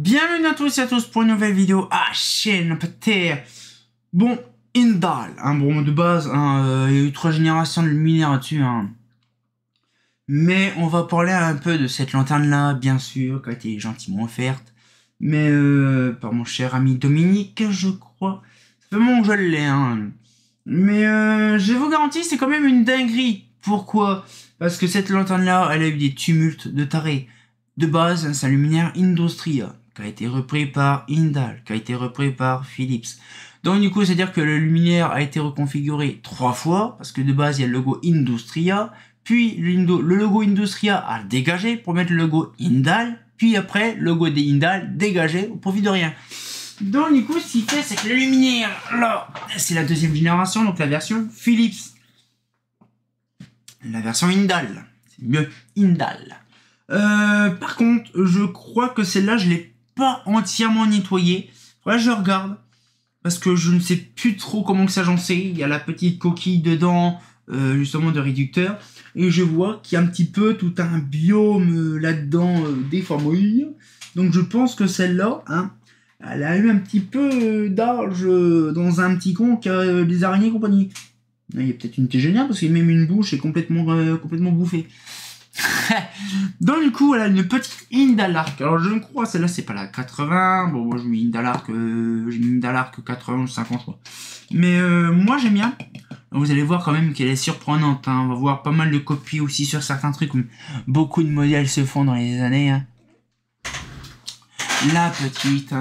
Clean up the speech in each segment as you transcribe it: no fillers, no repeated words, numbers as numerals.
Bienvenue à tous et à tous pour une nouvelle vidéo à chaîne Terre. Bon, Indal, bon de base, il y a eu 3 générations de luminaires là-dessus. Mais on va parler un peu de cette lanterne-là, bien sûr, qui a été gentiment offerte. Mais par mon cher ami Dominique, je crois. Ça fait un moment que je l'ai, Mais je vous garantis, c'est quand même une dinguerie. Pourquoi? Parce que cette lanterne-là, elle a eu des tumultes de tarés. De base, c'est un luminaire Industria, qui a été repris par Indal, qui a été repris par Philips. Donc du coup, c'est-à-dire que le luminaire a été reconfiguré 3 fois, parce que de base, il y a le logo Industria, puis le logo Industria a dégagé pour mettre le logo Indal, puis après, le logo des Indal dégagé au profit de rien. Donc du coup, ce qu'il fait, c'est que le luminaire, là, c'est la 2e génération, donc la version Philips. La version Indal, c'est mieux Indal. Par contre, je crois que celle-là, je l'ai pas entièrement nettoyée. Faudrait que je regarde. Parce que je ne sais plus trop comment que s'agencer. Il y a la petite coquille dedans, justement, de réducteur. Et je vois qu'il y a un petit peu tout un biome là-dedans déformé. Donc je pense que celle-là, elle a eu un petit peu d'âge dans un petit con qui a des araignées et compagnie. Il y a peut-être une géniale parce qu'il y a même une bouche et complètement bouffée. Donc du coup, voilà, une petite Indalark. Alors je crois, celle-là c'est pas la 80. Bon, moi j'ai mis Indalark 80 ou 50. Mais moi j'aime bien. Vous allez voir quand même qu'elle est surprenante. On va voir pas mal de copies aussi sur certains trucs. Beaucoup de modèles se font dans les années. La petite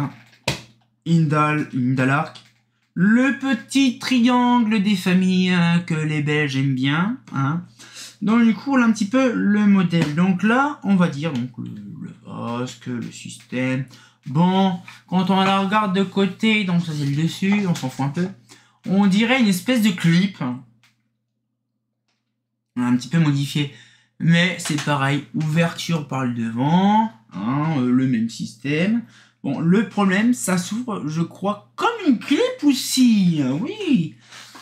Indalark. Le petit triangle des familles que les Belges aiment bien. Donc du coup, on a un petit peu le modèle. Donc là, on va dire donc le vasque, le système. Bon, quand on la regarde de côté, donc ça c'est le dessus, on s'en fout un peu. On dirait une espèce de clip. On a un petit peu modifié. Mais c'est pareil, ouverture par le devant, le même système. Bon, le problème, ça s'ouvre, je crois, comme une clip aussi. Oui.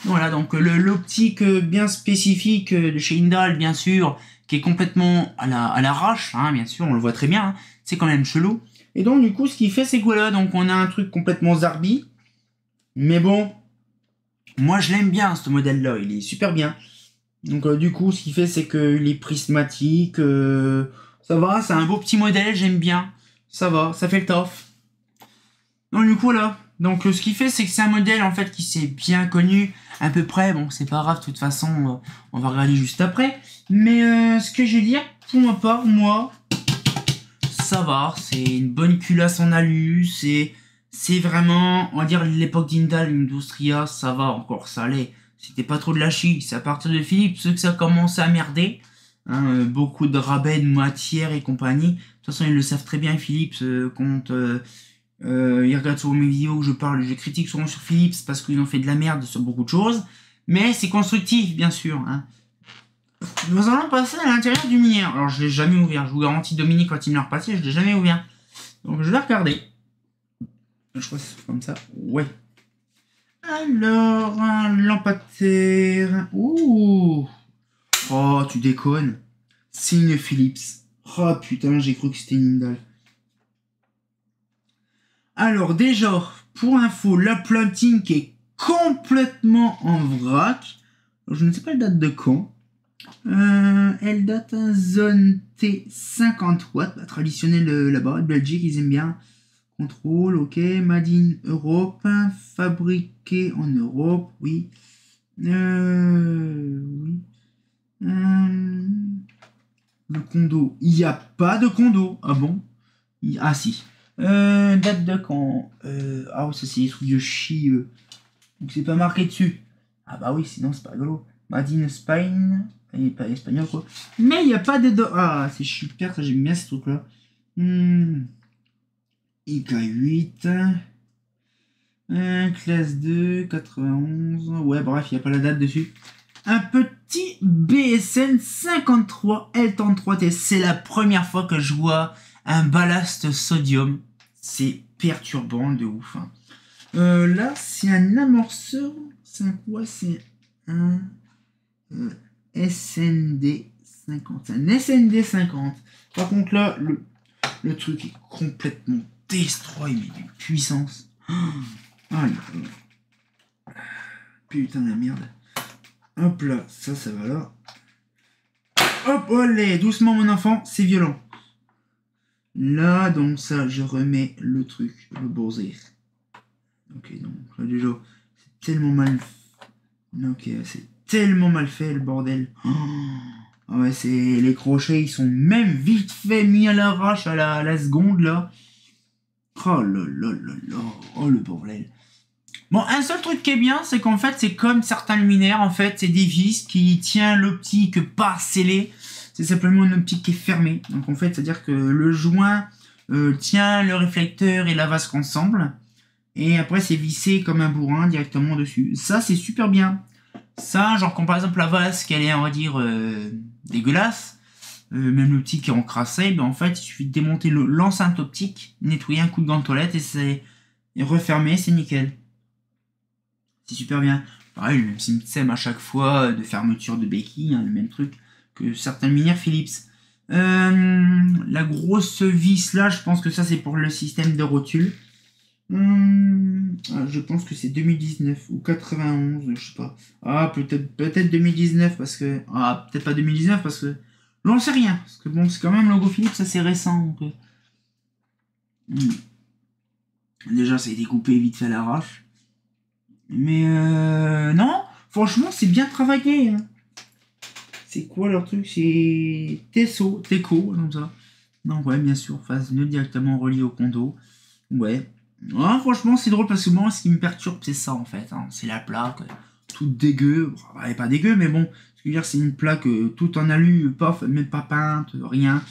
Voilà, donc l'optique bien spécifique de chez Indal, bien sûr, qui est complètement à l'arrache, bien sûr, on le voit très bien, c'est quand même chelou. Et donc du coup, ce qu'il fait, c'est que voilà, donc on a un truc complètement zarbi, mais bon, moi je l'aime bien ce modèle-là, il est super bien. Donc du coup, ce qu'il fait, c'est qu'il est prismatique, ça va, c'est un beau petit modèle, j'aime bien, ça va, ça fait le taf. Donc du coup là, donc ce qu'il fait, c'est que c'est un modèle en fait qui s'est bien connu à peu près. Bon, c'est pas grave, de toute façon, on va regarder juste après. Mais ce que je veux dire, pour ma part, moi, ça va, c'est une bonne culasse en alu, c'est vraiment, on va dire l'époque d'Indal, Industria, ça va encore, ça allait. C'était pas trop de la chie, c'est à partir de Philips que ça commence à merder. Beaucoup de rabais de matière et compagnie. De toute façon, ils le savent très bien, Philips, quand ils regardent souvent mes vidéos où je parle, je critique souvent sur Philips parce qu'ils ont fait de la merde sur beaucoup de choses. Mais c'est constructif, bien sûr. Nous allons passer à l'intérieur du luminaire. Alors, je l'ai jamais ouvert. Je vous garantis, Dominique, quand il me l'a repassé, je l'ai jamais ouvert. Donc, je vais regarder. Je crois que c'est comme ça. Ouais. Alors, un lampadaire. Ouh. Oh, tu déconnes. C'est une Philips. Oh putain, j'ai cru que c'était une Indal. Alors déjà, pour info, la platine qui est complètement en vrac. Je ne sais pas la date de quand. Elle date à zone T50 watts, traditionnelle là-bas, de Belgique, ils aiment bien. Contrôle, ok. Made in Europe, fabriqué en Europe, oui. Oui. Le condo, il n'y a pas de condo. Ah bon? Ah si. Date de quand? Ah ça c'est des trucs de chi. Donc c'est pas marqué dessus. Ah bah oui, sinon c'est pas rigolo. Made in Spain. Et pas espagnol quoi. Mais il n'y a pas de... Ah c'est super, ça j'aime bien ces trucs là. IK8. Classe 2, 91. Ouais bref, il n'y a pas la date dessus. Un petit BSN 53 L33T. C'est la première fois que je vois un ballast sodium. C'est perturbant de ouf. Là, c'est un amorceur. C'est quoi? C'est un SND 50. C'est un SND 50. Par contre, là, le truc est complètement destroy, mais d'une puissance. Oh là là. Putain de merde. Hop là, ça va là. Hop, allez, doucement mon enfant, c'est violent. Là, donc ça, je remets le truc, le bowser. Ok, donc là déjà, c'est tellement mal. Ok, c'est tellement mal fait le bordel. Oh, ouais, c'est les crochets, ils sont même vite fait mis à l'arrache à la seconde là. Oh là là là là, oh le bordel. Bon, un seul truc qui est bien, c'est qu'en fait, c'est comme certains luminaires, en fait, c'est des vis qui tiennent l'optique pas scellée. C'est simplement une optique qui est fermée. Donc en fait, c'est-à-dire que le joint tient le réflecteur et la vasque ensemble. Et après, c'est vissé comme un bourrin directement dessus. Ça, c'est super bien. Ça, genre quand par exemple la vasque, elle est, on va dire, dégueulasse, même l'optique est encrassée, ben en fait, il suffit de démonter l'enceinte optique, nettoyer un coup de gant de toilette et c'est refermé, c'est nickel. C'est super bien. Pareil, le même système à chaque fois de fermeture de béquille, hein, le même truc que certains luminaires Philips. La grosse vis là, je pense que ça c'est pour le système de rotule. Je pense que c'est 2019 ou 91, je sais pas. Ah, peut-être 2019 parce que... Ah, peut-être pas 2019 parce que... J'en sais rien. Parce que bon, c'est quand même logo Philips, ça c'est récent. Donc, déjà, ça a été coupé vite fait à l'arrache. Mais non, franchement, c'est bien travaillé. Hein. C'est quoi leur truc? C'est Teco, comme ça. Non, ouais, bien sûr, phase neutre directement relié au condo. Ouais. Ah, franchement, c'est drôle parce que moi, ce qui me perturbe, c'est ça en fait. Hein. C'est la plaque, toute dégueu. Bon, elle est pas dégueu, mais bon, ce que je veux dire, c'est une plaque toute en alu, même pas peinte, rien.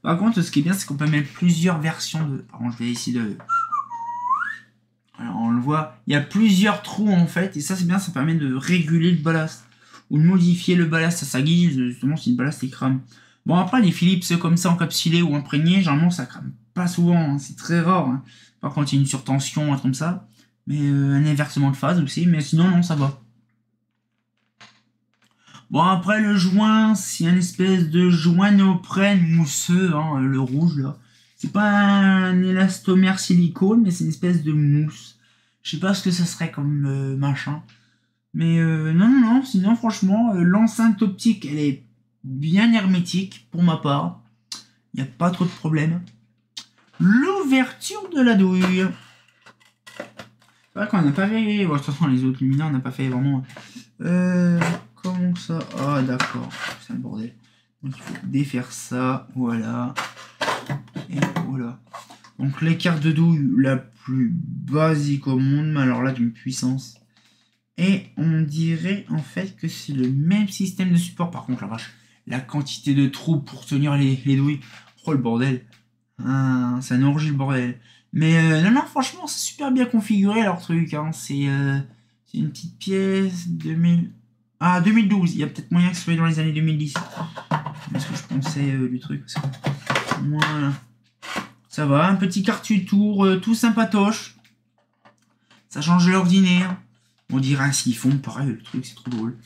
Par contre, ce qui est bien, c'est qu'on peut mettre plusieurs versions de. Par contre, je vais essayer de. Alors, on le voit, il y a plusieurs trous en fait, et ça c'est bien, ça permet de réguler le ballast. Ou de modifier le ballast à sa guise, justement si le ballast il crame. Bon après les Philips comme ça encapsulés ou imprégnés, généralement ça crame pas souvent, hein, c'est très rare. Hein. Par contre il y a une surtension, un truc comme ça. Mais un inversement de phase aussi, mais sinon non ça va. Bon après le joint, c'est un espèce de joint néoprène mousseux, hein, le rouge là. C'est pas un élastomère silicone, mais c'est une espèce de mousse. Je sais pas ce que ça serait comme machin. Mais non, sinon franchement, l'enceinte optique, elle est bien hermétique pour ma part. Il n'y a pas trop de problème. L'ouverture de la douille. C'est vrai qu'on n'a pas fait... Bon, de toute façon, les autres luminaires, on n'a pas fait vraiment... comment ça? Ah, d'accord. C'est un bordel. Donc, il faut défaire ça. Voilà. Et voilà. Donc, l'écart de douille la plus basique au monde. Mais alors là, d'une puissance. Et on dirait, en fait, que c'est le même système de support. Par contre, la vache, la quantité de trous pour tenir les douilles. Oh, le bordel. Ah, c'est un orgie, le bordel. Mais non, franchement, c'est super bien configuré leur truc. Hein. C'est une petite pièce 2000. Ah, 2012. Il y a peut-être moyen que ce soit dans les années 2010. Parce que je pensais du truc. Voilà. Ça va, un petit cartu tour, tout sympatoche. Ça change de l'ordinaire. On dirait un siphon, pareil, le truc, c'est trop drôle.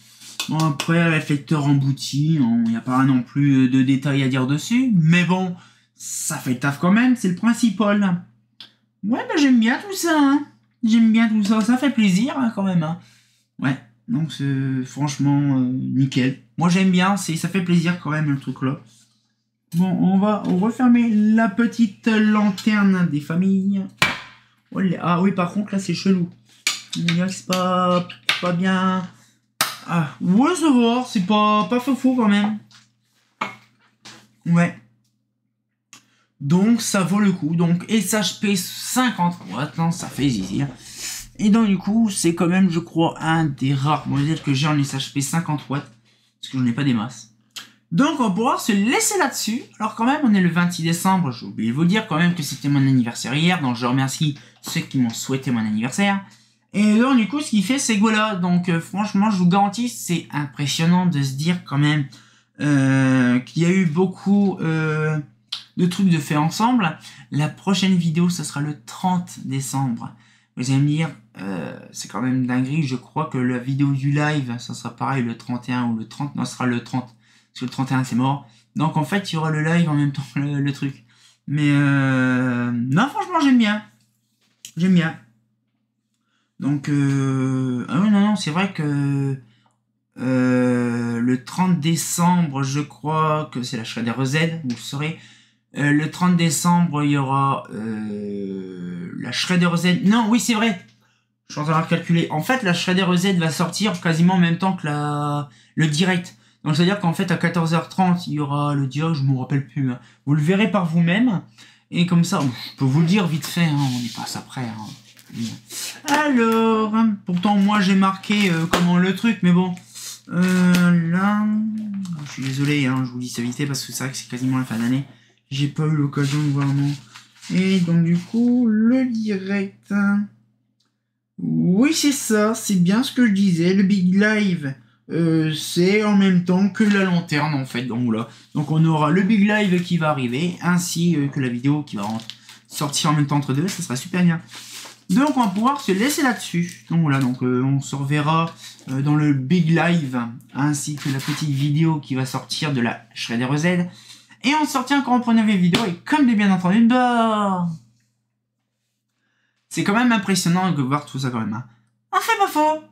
Bon, après, réflecteur embouti. Il n'y a pas non plus de détails à dire dessus. Mais bon, ça fait le taf quand même, c'est le principal. Ouais, bah j'aime bien tout ça, hein. J'aime bien tout ça, ça fait plaisir hein, quand même. Hein. Ouais, donc c'est franchement nickel. Moi j'aime bien, ça fait plaisir quand même le truc là. Bon, on va refermer la petite lanterne des familles. Ah oui, par contre là c'est chelou. C'est pas bien. Ah, ouais, ça va, c'est pas faux quand même. Ouais. Donc ça vaut le coup. Donc SHP 50 watts, non, ça fait zizir. Et donc du coup, c'est quand même, je crois, un des rares modèles que j'ai en SHP 50 watts. Parce que j'en ai pas des masses. Donc on va pouvoir se laisser là-dessus. Alors quand même, on est le 26 décembre. J'ai oublié de vous dire quand même que c'était mon anniversaire hier. Donc je remercie ceux qui m'ont souhaité mon anniversaire. Et donc du coup, ce qu'il fait, c'est que voilà. Donc franchement, je vous garantis, c'est impressionnant de se dire quand même qu'il y a eu beaucoup... de trucs de fait ensemble. La prochaine vidéo, ça sera le 30 décembre. Vous allez me dire, c'est quand même dinguerie. Je crois que la vidéo du live, ça sera pareil le 31 ou le 30. Non, ce sera le 30. Parce que le 31, c'est mort. Donc, en fait, il y aura le live en même temps, le truc. Mais non, franchement, j'aime bien. J'aime bien. Donc, ah oui, non, c'est vrai que le 30 décembre, je crois que c'est la Shredder Z, vous le saurez. Le 30 décembre, il y aura la Shredder Z. Non, oui, c'est vrai. Je suis en train de calculer. En fait, la Shredder Z va sortir quasiment en même temps que le direct. Donc, c'est-à-dire qu'en fait, à 14h30, il y aura le direct, je ne me rappelle plus. Hein. Vous le verrez par vous-même. Et comme ça, je peux vous le dire vite fait, hein, on y passe après. Hein. Alors, pourtant, moi, j'ai marqué comment le truc, mais bon. Là, je suis désolé, hein, je vous dis ça vite fait parce que c'est vrai que c'est quasiment la fin d'année. J'ai pas eu l'occasion de voir, non. Et donc, du coup, le direct. Oui, c'est ça, c'est bien ce que je disais. Le Big Live, c'est en même temps que la lanterne, en fait. Donc, voilà. Donc, on aura le Big Live qui va arriver, ainsi que la vidéo qui va sortir en même temps entre deux. Ça sera super bien. Donc, on va pouvoir se laisser là-dessus. Donc, voilà. Donc, on se reverra dans le Big Live, ainsi que la petite vidéo qui va sortir de la Shredder Z. Et on sortit encore en première vidéo, et comme de bien entendu, bah... C'est quand même impressionnant de voir tout ça quand même. Hein. Enfin, pas faux.